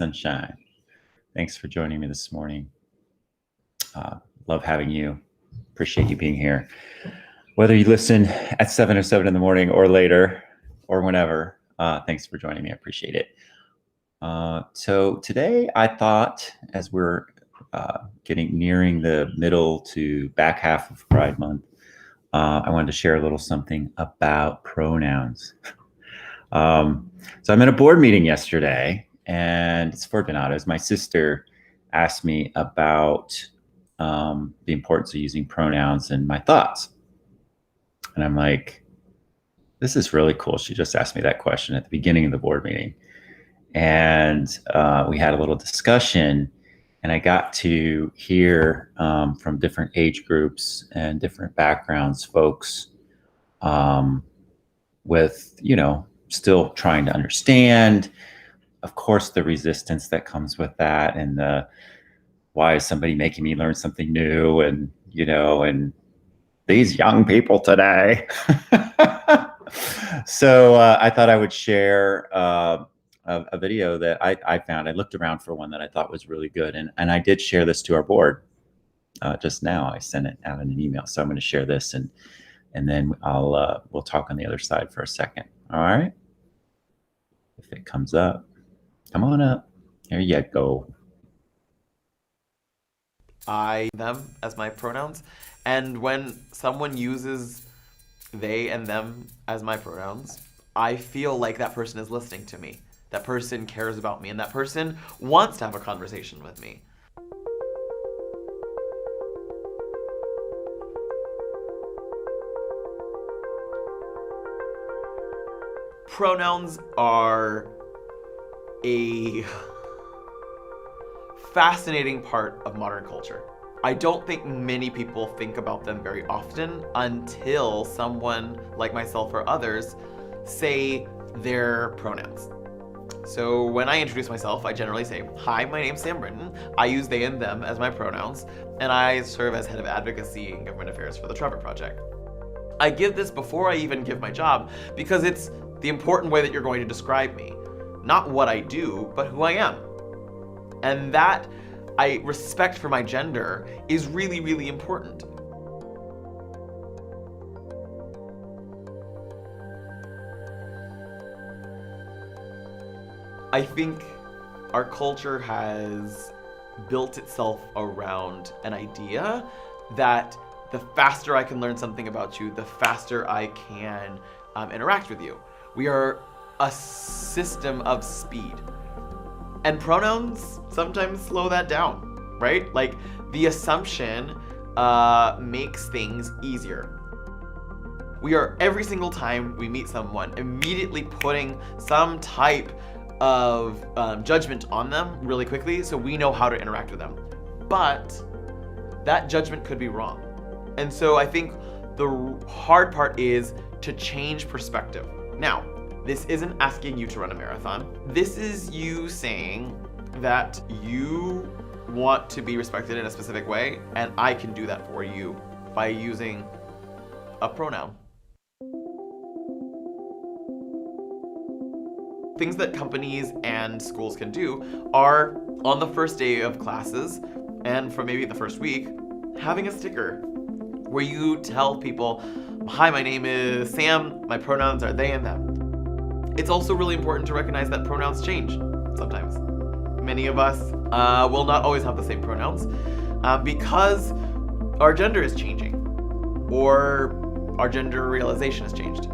Sunshine. Thanks for joining me this morning. Love having you. Appreciate you being here. Whether you listen at 7:07 in the morning or later or whenever, thanks for joining me. I appreciate it. So today I thought, as we're nearing the middle to back half of Pride Month, I wanted to share a little something about pronouns. So I'm in a board meeting yesterday, and it's for Donatos. My sister asked me about the importance of using pronouns and my thoughts. And I'm like, this is really cool. She just asked me that question at the beginning of the board meeting. And we had a little discussion, and I got to hear from different age groups and different backgrounds, folks with, still trying to understand, of course, the resistance that comes with that, and the why is somebody making me learn something new, and and these young people today. So I thought I would share a video that I found. I looked around for one that I thought was really good, and I did share this to our board just now. I sent it out in an email, so I'm going to share this, and then we'll talk on the other side for a second. All right. If it comes up, come on up. There you go. I, them as my pronouns. And when someone uses they and them as my pronouns, I feel like that person is listening to me. That person cares about me, and that person wants to have a conversation with me. Pronouns are a fascinating part of modern culture. I don't think many people think about them very often until someone like myself or others say their pronouns. So when I introduce myself, I generally say, "Hi, my name's Sam Britton. I use they and them as my pronouns, and I serve as head of advocacy and government affairs for the Trevor Project." I give this before I even give my job because it's the important way that you're going to describe me. Not what I do, but who I am. And that respect for my gender is really, really important. I think our culture has built itself around an idea that the faster I can learn something about you, the faster I can interact with you. We are a system of speed. And pronouns sometimes slow that down, right? Like, the assumption makes things easier. We are, every single time we meet someone, immediately putting some type of judgment on them really quickly so we know how to interact with them. But that judgment could be wrong. And so I think the hard part is to change perspective. Now, this isn't asking you to run a marathon. This is you saying that you want to be respected in a specific way, and I can do that for you by using a pronoun. Things that companies and schools can do are, on the first day of classes, and for maybe the first week, having a sticker where you tell people, "Hi, my name is Sam, my pronouns are they and them." It's also really important to recognize that pronouns change sometimes. Many of us will not always have the same pronouns because our gender is changing or our gender realization has changed.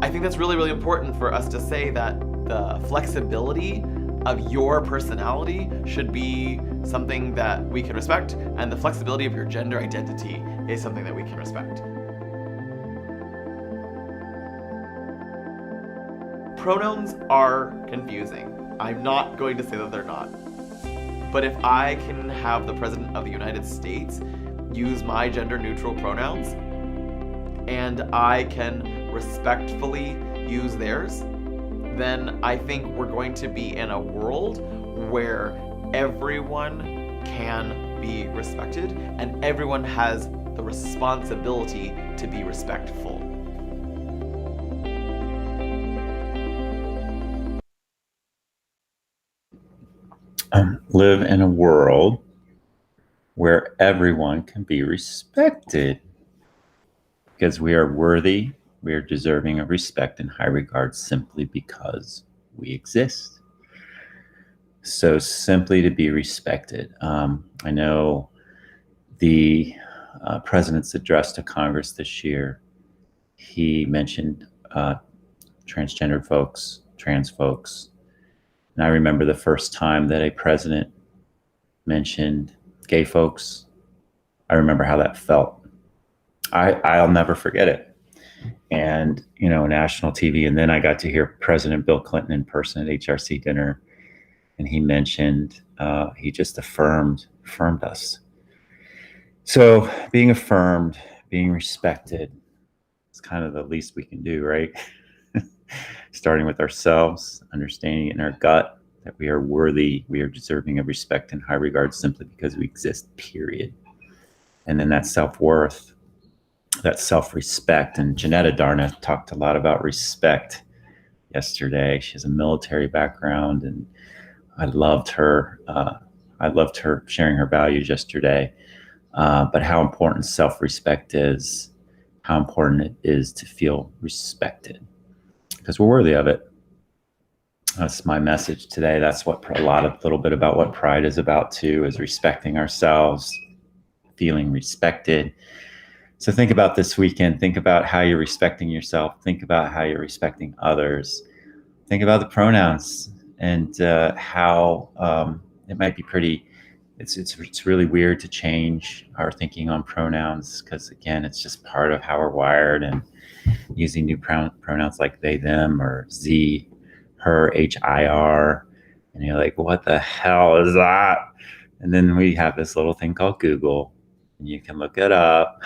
I think that's really, really important for us to say that the flexibility of your personality should be something that we can respect, and the flexibility of your gender identity is something that we can respect. Pronouns are confusing. I'm not going to say that they're not. But if I can have the President of the United States use my gender-neutral pronouns, and I can respectfully use theirs, then I think we're going to be in a world where everyone can be respected and everyone has the responsibility to be respectful. live in a world where everyone can be respected because we are worthy, we are deserving of respect and high regard simply because we exist. So simply to be respected. I know the president's address to Congress this year, he mentioned transgender folks, trans folks. And I remember the first time that a president mentioned gay folks. I remember how that felt. I'll never forget it. And, national TV. And then I got to hear President Bill Clinton in person at HRC dinner. And he mentioned, he just affirmed us. So being affirmed, being respected, it's kind of the least we can do, right? Starting with ourselves, understanding in our gut that we are worthy, we are deserving of respect and high regard simply because we exist, period. And then that self-worth, that self-respect. And Janetta Darna talked a lot about respect yesterday. She has a military background, and I loved her. I loved her sharing her values yesterday. But how important self-respect is, how important it is to feel respected, because we're worthy of it. That's my message today. That's what a little bit about what Pride is about too, is respecting ourselves, feeling respected. So think about this weekend. Think about how you're respecting yourself. Think about how you're respecting others. Think about the pronouns and how it might be pretty. It's really weird to change our thinking on pronouns because, again, it's just part of how we're wired, and using new pronouns like they, them, or Z, her, HIR, and you're like, what the hell is that? And then we have this little thing called Google, and you can look it up,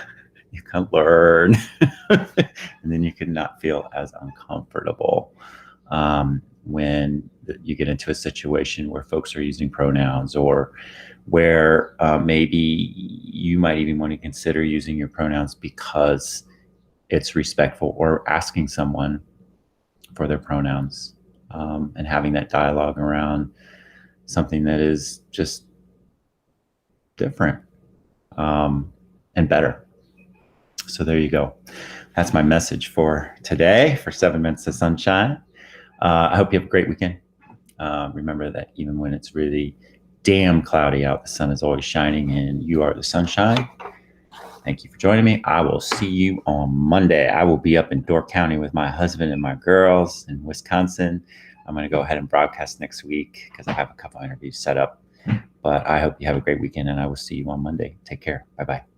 you can learn, and then you can not feel as uncomfortable when you get into a situation where folks are using pronouns, or where maybe you might even want to consider using your pronouns because it's respectful, or asking someone for their pronouns, and having that dialogue around something that is just different and better. So there you go. That's my message for today, for 7 Minutes of Sunshine. I hope you have a great weekend. Remember that even when it's really damn cloudy out, the sun is always shining, and you are the sunshine. Thank you for joining me. I will see you on Monday. I will be up in Door County with my husband and my girls in Wisconsin. I'm going to go ahead and broadcast next week because I have a couple interviews set up. But I hope you have a great weekend, and I will see you on Monday. Take care. Bye-bye.